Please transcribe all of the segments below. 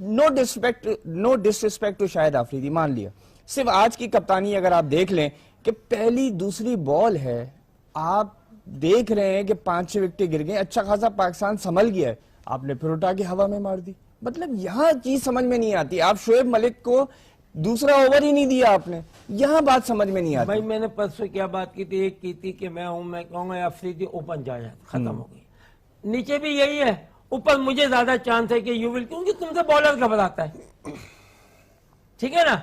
نو ڈسرسپیکٹ to شاہد آفریدی، مان لیا صرف آج کی کپتانی اگر آپ دیکھ لیں کہ پہلی دوسری بال ہے، آپ دیکھ رہے ہیں کہ 5-6 وکٹیں گر گئے، اچھا خاصا پاکستان سنبھل گیا ہے، آپ نے پھر اٹھا کے ہوا میں مار دی. مطلب یہاں چیز سمجھ میں نہیں آتی. آپ شعیب ملک کو دوسرا اوور ہی نہیں دیا آپ نے، یہاں بات سمجھ میں نہیں آتی. بھائی میں نے پرسوں کیا بات کی تھی، ایک کی تھی کہ میں کہوں گا آفریدی اوپن جا جائے، ختم ہو گئی. نیچے بھی یہی ہے، اوپر مجھے زیادہ چانس ہے کہ یو ول، کیونکہ تم سے بالر گھبراتا ہے، ٹھیک ہے نا.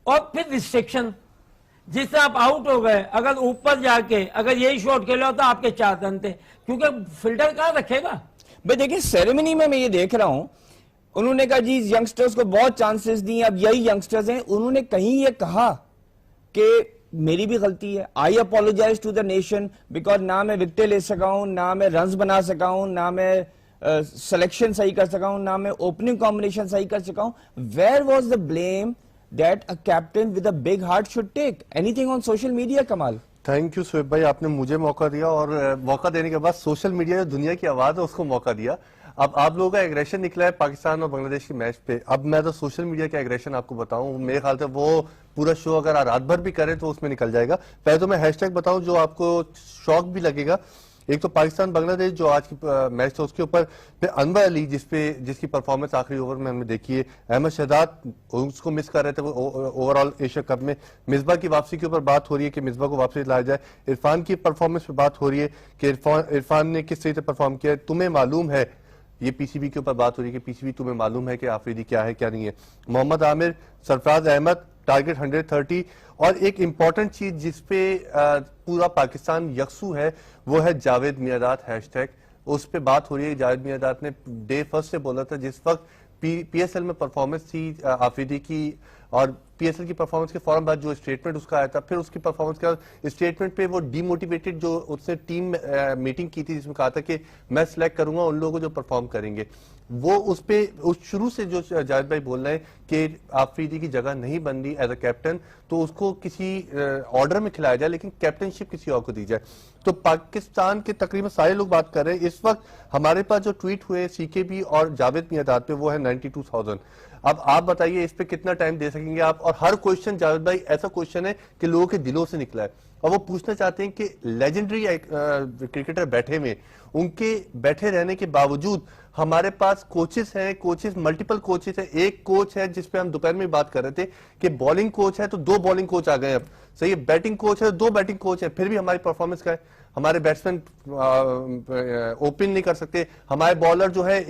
اور پھر ریسٹرکشن، جس سے آپ آؤٹ ہو گئے، اگر اوپر جا کے اگر یہی شاٹ کھیلا ہوتا آپ کے 4 رن تھے، کیونکہ فیلڈر کہاں رکھے گا. بھئی دیکھیں سیریمنی میں یہ دیکھ رہا ہوں، انہوں نے کہا جی ینگسٹرز کو بہت چانسز دیں، اب یہی ینگسٹرز ہیں. انہوں نے کہیں یہ کہا کہ میری بھی غلطی ہے، I apologize to the nation, because نہ میں وکٹیں لے سکا ہوں، نہ میں رنز بنا سکا ہوں، نہ میں سلیکشن صحیح کر سکا ہوں، نہ میں اوپننگ کمبینیشن صحیح کر سکا ہوں. Where was the blame that a captain with a big heart should take? Anything on social media, Kamal? Thank you swab بھائی، آپ نے مجھے موقع دیا اور موقع دینے کے بعد سوشل میڈیا جو دنیا کی آواز ہے اس کو موقع دیا. اب آپ لوگوں کا ایگریشن نکلا ہے پاکستان اور بنگلہ دیش کی میچ پہ. اب میں تو سوشل میڈیا کا ایگریشن آپ کو بتاؤں، میرے خیال سے وہ پورا شو اگر رات بھر بھی کرے تو اس میں نکل جائے گا. پہلے تو میں ہیش ٹیگ بتاؤں جو آپ کو شوق بھی لگے گا. ایک تو پاکستان بنگلہ دیش جو آج کی میچ تھا اس کے اوپر پھر انور علی جس کی پرفارمنس آخری اوور میں ہم نے دیکھی ہے، احمد شہزاد اس کو مس کر رہے تھے اوور آل ایشیا کپ میں. مصباح کی واپسی کے اوپر بات ہو رہی ہے کہ مصباح کو واپسی لایا جائے. عرفان کی پرفارمنس پہ بات ہو رہی ہے کہ عرفان نے کس طریقے سے پرفارم کیا ہے. تمہیں معلوم ہے، یہ پی سی بی کے اوپر بات ہو رہی ہے کہ پی سی بی تمہیں معلوم ہے کہ آفریدی کیا ہے کیا نہیں ہے. محمد عامر، سرفراز احمد، ٹارگٹ 130. اور ایک امپورٹنٹ چیز جس پہ پورا پاکستان یکسو ہے وہ ہے جاوید میرداد ہیش ٹیگ. اس پہ بات ہو رہی ہے. جاوید میرداد نے ڈے فرسٹ سے بولا تھا جس وقت پی ایس ایل میں پرفارمنس تھی آفریدی کی، اور پی ایس ایل کی پرفارمنس کے فوراً بعد جو اسٹیٹمنٹ اس کا آیا تھا، پھر اس کی پرفارمنس کا اسٹیٹمنٹ پہ وہ ڈی موٹیویٹڈ جو اس نے ٹیم میٹنگ کی تھی جس میں کہا تھا کہ میں سلیکٹ کروں گا ان لوگوں کو جو پرفارم کریں گے. وہ اس پہ شروع سے جو جاوید بھائی بول رہے ہیں کہ آفریدی کی جگہ نہیں بن رہی ایز اے کیپٹن، تو اس کو کسی آرڈر میں کھلایا جائے لیکن کیپٹنشپ کسی اور کو دی جائے. تو پاکستان کے تقریباً سارے لوگ بات کر رہے ہیں. اس وقت ہمارے پاس جو ٹویٹ ہوئے سی کے بی اور جاوید میرداد پہ وہ ہے 92,000. اب آپ بتائیے اس پہ کتنا ٹائم دے سکیں گے آپ. اور ہر کوشچن جاوید بھائی ایسا کوشچن ہے کہ لوگوں کے دلوں سے نکلا ہے اور وہ پوچھنا چاہتے ہیں کہ لیجنڈری کرکٹر بیٹھے ہوئے، ان کے بیٹھے رہنے کے باوجود ہمارے پاس کوچز ہیں، ملٹیپل کوچز ہیں. ایک کوچ ہے جس پہ ہم دوپہر میں بات کر رہے تھے کہ بالنگ کوچ ہے تو 2 بالنگ کوچ آ گئے ہیں. اب صحیح ہے، بیٹنگ کوچ ہے 2 بیٹنگ کوچ ہیں، پھر بھی ہماری پرفارمنس کا ہے. ہمارے بیٹسمین اوپن نہیں کر سکتے، ہمارے بالر جو ہے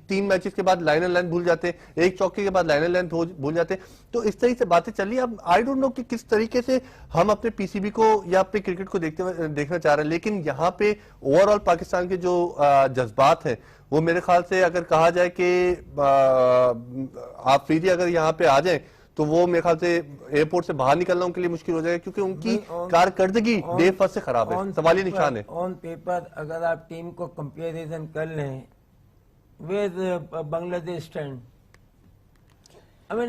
3 میچز کے بعد لائن اینڈ لینتھ بھول جاتے، 1 چوکے کے بعد لائن اینڈ لینتھ بھول جاتے. تو اس طریقے سے باتیں چل رہی ہیں. اب آئی ڈونٹ نو کہ کس طریقے سے ہم اپنے پی سی بی کو یا اپنے کرکٹ کو دیکھنا چاہ رہے ہیں، لیکن یہاں پہ اوور آل پاکستان کے جو جذبات ہیں وہ میرے خیال سے اگر کہا جائے کہ آفریدی اگر یہاں پہ آ جائیں تو وہ میرے خیال سے ایئرپورٹ سے باہر نکلنا ان کے لیے مشکل ہو جائے گا، کیونکہ ان کی کارکردگی ڈے فرسٹ سے خراب ہے. سوالی نشان ہے. آن پیپر اگر آپ ٹیم کو کمپیریزن کر لیں with بنگلہ دیش اسٹینڈ،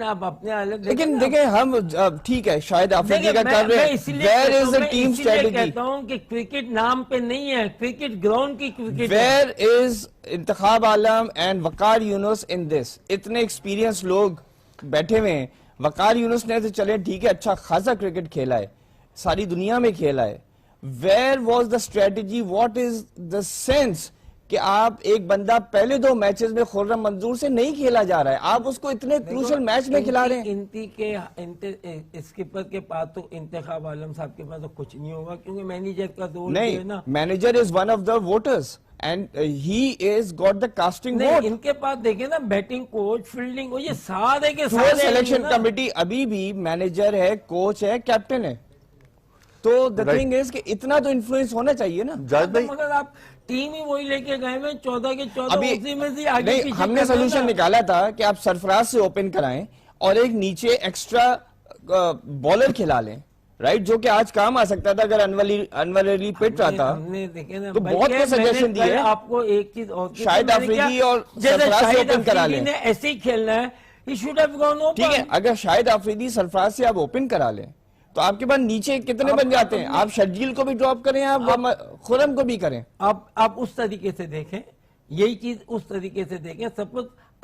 آپ اپنے الگ، لیکن دیکھیں ہم ٹھیک ہے شاید آفریدی کا کر رہے ہیں. Where is the team strategy؟ کہتا ہوں کہ کرکٹ نام پہ نہیں ہے، کرکٹ گراؤنڈ کی cricket. Where is Intikhab Alam and Waqar Younis in this؟ اتنے ایکسپیرینس لوگ بیٹھے ہوئے ہیں. وقار یونس نے تو چلے ٹھیک ہے اچھا خاصا کرکٹ کھیلا ہے، ساری دنیا میں کھیلا ہے. Where was the strategy؟ What is the sense کہ آپ ایک بندہ پہلے 2 میچز میں خرم منظور سے نہیں کھیلا جا رہا ہے، آپ اس کو اتنے کروشل میچ میں کھلا رہے ہیں. انتی کے اسکپر کے پاس تو انتخاب عالم صاحب کے پاس تو کچھ نہیں ہوگا، کیونکہ مینیجر کا رول ہے نا. نہیں، manager is one of the voters and he has got the casting vote. ان کے پاس دیکھیں نا بیٹنگ کوچ، فیلڈنگ، یہ سارے کے سارے سلیکشن کمیٹی ابھی بھی مینیجر ہے، کوچ ہے، کیپٹن ہے. تو the thing is کہ اتنا تو انفلوئنس ہونا چاہیے نا. مگر آپ ٹیم ہی وہی لے کے گئے میں 14 کے 14 اسی میں سے آگے پیچھے. ہم نے سولوشن نکالا تھا کہ آپ سرفراز سے اوپن کرائیں اور ایک نیچے ایکسٹرا بالر کھلا لیں، رائٹ، جو کہ آج کام آ سکتا تھا اگر انور علی پٹ رہا تھا. تو بہت کو سجیشن دی ہے آپ کو. ایک چیز اور شاید آفریدی اور سرفراز سے اوپن کرا لیں، ایسے ہی کھیلنا ہے. He should have gone open. ٹھیک ہے، اگر شاید آفریدی سرفراز سے آپ اوپن کرا لیں تو آپ کے پاس نیچے کتنے بن جاتے ہیں. آپ شرجیل کو بھی ڈراپ کریں، آپ خرم کو بھی کریں. آپ اس طریقے سے دیکھیں، یہی چیز اس طریقے سے دیکھیں. Suppose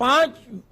5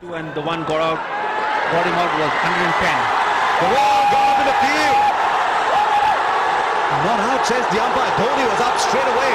And the one got him out was 110. The ball got up in the field. Not out, says the umpire. Dhoni was up straight away.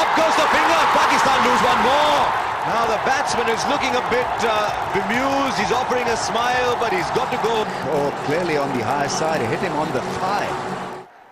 Up goes the finger. Pakistan lose one more. Now the batsman is looking a bit bemused. He's offering a smile, but he's got to go. Oh, clearly on the higher side. Hit him on the thigh.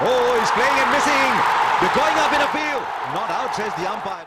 Oh, he's playing and missing. They're going up in a field. Not out, says the umpire.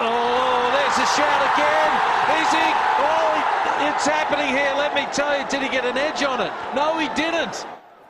Oh, there's a shout again. Is he? Oh, it's happening here. Let me tell you, did he get an edge on it? No, he didn't.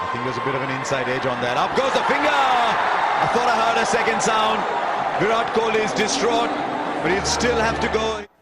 I think there's a bit of an inside edge on that. Up goes the finger. I thought I heard a second sound. Virat Kohli is distraught, but he'll still have to go.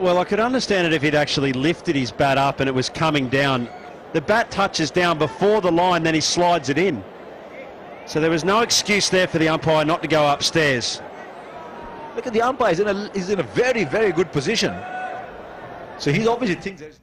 Well, I could understand it if he'd actually lifted his bat up and it was coming down. The bat touches down before the line, then he slides it in. So there was no excuse there for the umpire not to go upstairs. Look at the umpire. He's in a very, very good position. So he's obviously thinks there's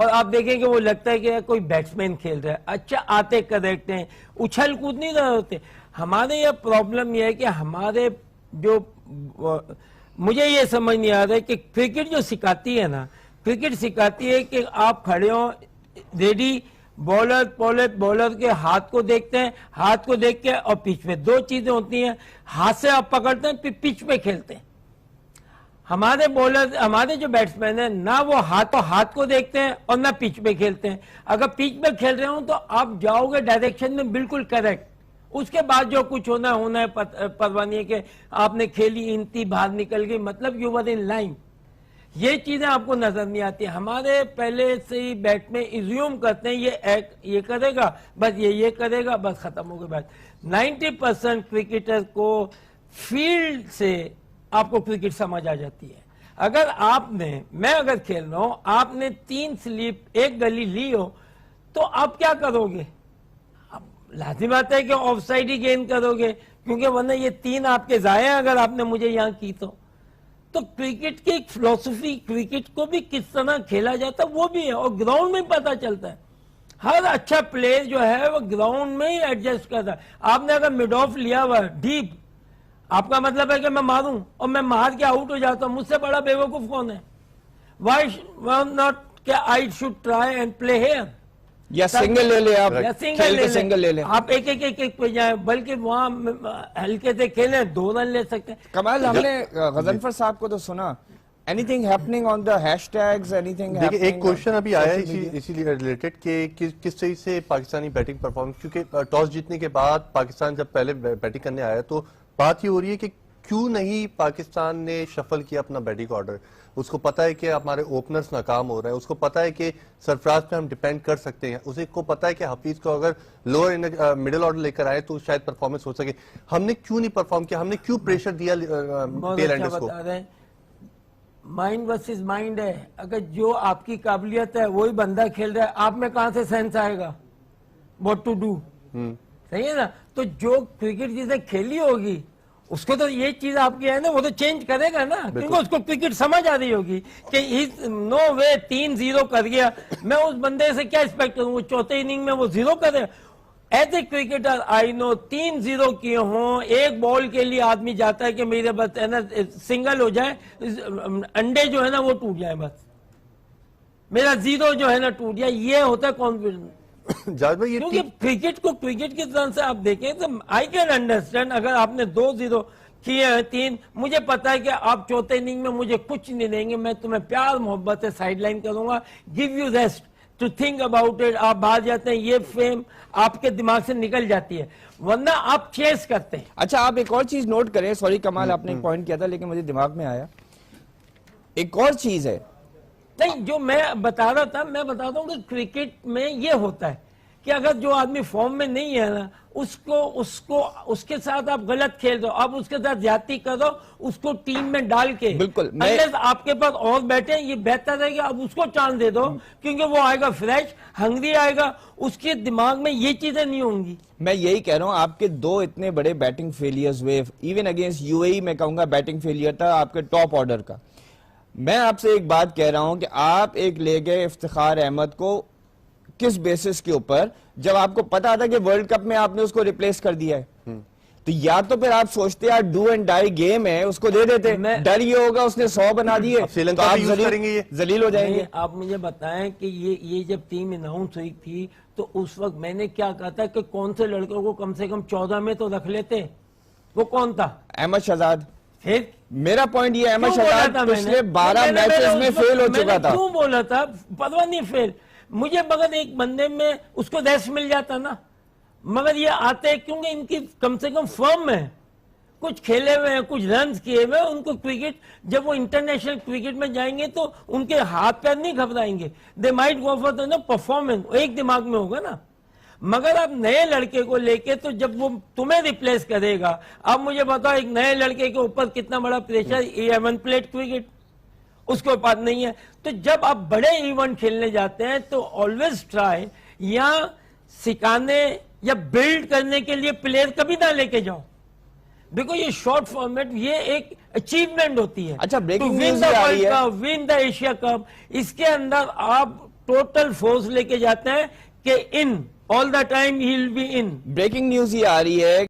اور آپ دیکھیں کہ وہ لگتا ہے کہ کوئی batsman کھیل رہا ہے. اچھا آتے کریکٹ ہیں, اچھل کود نہیں رہے ہوتے. ہمارے یہ پرابلم یہ ہے کہ ہمارے جو مجھے یہ سمجھ نہیں آ رہا ہے کہ کرکٹ جو سکھاتی ہے نا, کرکٹ سکھاتی ہے کہ آپ کھڑے ہوں ریڈی, بولر کے ہاتھ کو دیکھتے ہیں, ہاتھ کو دیکھ کے اور پچ پہ, دو چیزیں ہوتی ہیں, ہاتھ سے آپ پکڑتے ہیں پھر پچ پہ کھیلتے ہیں. ہمارے جو بیٹسمین ہیں نہ وہ ہاتھ کو دیکھتے ہیں اور نہ پچ پہ کھیلتے ہیں. اگر پچ پہ کھیل رہے ہوں تو آپ جاؤ گے ڈائریکشن میں بالکل کریکٹ, اس کے بعد جو کچھ ہونا ہے پرواہ نہیں ہے کہ آپ نے کھیلی انتی باہر نکل گئی, مطلب یو ور ان لائن. یہ چیزیں آپ کو نظر نہیں آتی. ہمارے پہلے سے ہی بیٹ میں ایزیوم کرتے ہیں یہ کرے گا بس, یہ کرے گا بس, ختم ہو گئی بات. 90% کرکٹر کو فیلڈ سے آپ کو کرکٹ سمجھ آ جاتی ہے. اگر میں اگر کھیل رہا ہوں, آپ نے 3 سلیپ ایک گلی لی ہو تو آپ کیا کرو گے؟ لازم آتا ہے کہ آف سائڈ ہی گین کرو گے, کیونکہ ورنہ یہ 3 آپ کے ضائع اگر آپ نے مجھے یہاں کی تو کرکٹ کی ایک فلسفی, کرکٹ کو بھی کس طرح کھیلا جاتا ہے وہ بھی ہے, اور گراؤنڈ میں پتا چلتا ہے. ہر اچھا پلیئر جو ہے وہ گراؤنڈ میں ہی ایڈجسٹ کرتا ہے. آپ نے اگر مڈ آف لیا ہوا ڈیپ, آپ کا مطلب ہے کہ میں ماروں اور میں مار کے آؤٹ ہو جاتا ہوں, مجھ سے بڑا بے وقوف کون ہے؟ وائی ناٹ کہ I should try and play here, یا سنگل لے لے, آپ سنگل لے لیں, آپ ایک پہ جائیں, بلکہ وہاں ہلکے سے کھیلیں 2 رن لے سکتے ہیں. کمال, ہم نے غضنفر صاحب کو تو سنا, anything happening on the hashtags, anything happening? دیکھیں ایک کوشچن ابھی آیا ہے اسی لیے ریلیٹڈ کہ کس طرح سے پاکستانی بیٹنگ پرفارمنس, کیونکہ ٹاس جیتنے کے بعد پاکستان جب پہلے بیٹنگ کرنے آیا تو بات یہ ہو رہی ہے کہ کیوں نہیں پاکستان نے شفل کیا اپنا بیٹنگ آرڈر. اس کو پتا ہے کہ ہمارے اوپنرز ناکام ہو رہے ہیں, اس کو پتا ہے کہ سرفراز پہ ہم ڈیپینڈ کر سکتے ہیں, اسے کو پتا ہے کہ حفیظ کو اگر لوور مڈل آرڈر لے کر آئے تو شاید پرفارمنس ہو سکے. ہم نے کیوں نہیں پرفارم کیا, ہم نے کیوں پریشر دیا ٹیل اینڈرز کو؟ مائنڈ ورسز مائنڈ ہے. اگر جو آپ کی قابلیت ہے وہی بندہ کھیل رہا ہے, آپ میں کہاں سے سینس آئے گا واٹ ٹو ڈو؟ صحیح ہے نا. تو جو کرکٹ جسے کھیلی ہوگی اس کو تو یہ چیز آپ کی ہے نا, وہ تو چینج کرے گا نا, کیونکہ اس کو کرکٹ سمجھ آ رہی ہوگی کہ نو وے 3-0 کر گیا, میں اس بندے سے کیا ایکسپیکٹ کروں, وہ چوتھے اننگ میں وہ 0 کرے. ایز اے کرکٹر آئی نو 3-0 کیے ہوں, ایک بال کے لیے آدمی جاتا ہے کہ میرے بس ہے نا سنگل ہو جائے, انڈے جو ہے نا وہ ٹوٹ جائے, بس میرا 0 جو ہے نا ٹوٹ جائے, یہ ہوتا ہے کانفیڈنس. کیونکہ کرکٹ کو کرکٹ کی طرح سے آپ دیکھیں تو آئی کین انڈرسٹینڈ, اگر آپ نے 2-0 کیے ہیں 3, مجھے پتا ہے کہ آپ چوتھے اننگ میں مجھے کچھ نہیں دیں گے, میں تمہیں پیار محبت سے سائڈ لائن کروں گا, give you rest to think about it. آپ باہر جاتے ہیں, یہ فیم آپ کے دماغ سے نکل جاتی ہے, ورنہ آپ چیز کرتے ہیں. اچھا آپ ایک اور چیز نوٹ کریں, سوری کمال آپ نے ایک پوائنٹ کیا تھا لیکن مجھے دماغ میں آیا, ایک اور چیز ہے نہیں جو میں بتا رہا تھا, میں بتاتا ہوں کہ کرکٹ میں یہ ہوتا ہے کہ اگر جو آدمی فارم میں نہیں ہے نا, اس کے ساتھ آپ غلط کھیل دو, آپ اس کے ساتھ زیادتی کرو, اس کو ٹیم میں ڈال کے, بالکل آپ کے پاس اور بیٹھے, یہ بہتر ہے کہ آپ اس کو چانس دے دو, کیونکہ وہ آئے گا فریش, ہنگری آئے گا, اس کے دماغ میں یہ چیزیں نہیں ہوں گی. میں یہی کہہ رہا ہوں, آپ کے 2 اتنے بڑے بیٹنگ فیلیئرز ہوئے, ایون اگینسٹ یو اے ای میں کہوں گا بیٹنگ فیلیئر تھا آپ کے ٹاپ آرڈر کا. میں آپ سے ایک بات کہہ رہا ہوں کہ آپ ایک لے گئے افتخار احمد کو کس بیسس کے اوپر, جب آپ کو پتا تھا کہ ورلڈ کپ میں آپ نے اس کو ریپلیس کر دیا ہے, تو یا تو پھر آپ سوچتے یار ڈو اینڈ ڈائی گیم ہے, اس کو دے دیتے, ڈر یہ ہوگا اس نے 100 بنا دیے تو آپ ذلیل ہو جائیں گے. آپ مجھے بتائیں کہ یہ جب ٹیم اناؤنس ہوئی تھی تو اس وقت میں نے کیا کہا تھا کہ کون سے لڑکوں کو کم سے کم 14 میں تو رکھ لیتے, وہ کون تھا؟ احمد شہزاد. پھر میرا پوائنٹ یہ احمد شہزاد پچھلے 12 میچز میں فیل ہو چکا تھا. کیوں بولا تھا پتہ نہیں فیل, مجھے مگر ایک بندے میں اس کو ریسٹ مل جاتا نا, مگر یہ آتے کیونکہ ان کی کم سے کم فرم ہے, کچھ کھیلے ہوئے ہیں, کچھ رنز کیے ہوئے, ان کو کرکٹ جب وہ انٹرنیشنل کرکٹ میں جائیں گے تو ان کے ہاتھ پیر نہیں گھبرائیں گے, they might go for the performance, ایک دماغ میں ہوگا نا. مگر آپ نئے لڑکے کو لے کے تو جب وہ تمہیں ریپلیس کرے گا, اب مجھے بتاؤ ایک نئے لڑکے کے اوپر کتنا بڑا پریشر, 11 پلیٹ کرکٹ اس کو پاس نہیں ہے. تو جب آپ بڑے ایونٹ کھیلنے جاتے ہیں تو آلویز ٹرائی یا سکھانے یا بلڈ کرنے کے لیے پلیئر کبھی نہ لے کے جاؤ, بیکاز یہ شارٹ فارمیٹ یہ ایک اچیومنٹ ہوتی ہے. اچھا بریکنگ نیوز آ رہی ہے, ون دا ایشیا کپ, اس کے اندر آپ ٹوٹل فورس لے کے جاتا ہے کہ in all the time he will be in. Breaking news یہ آ رہی ہے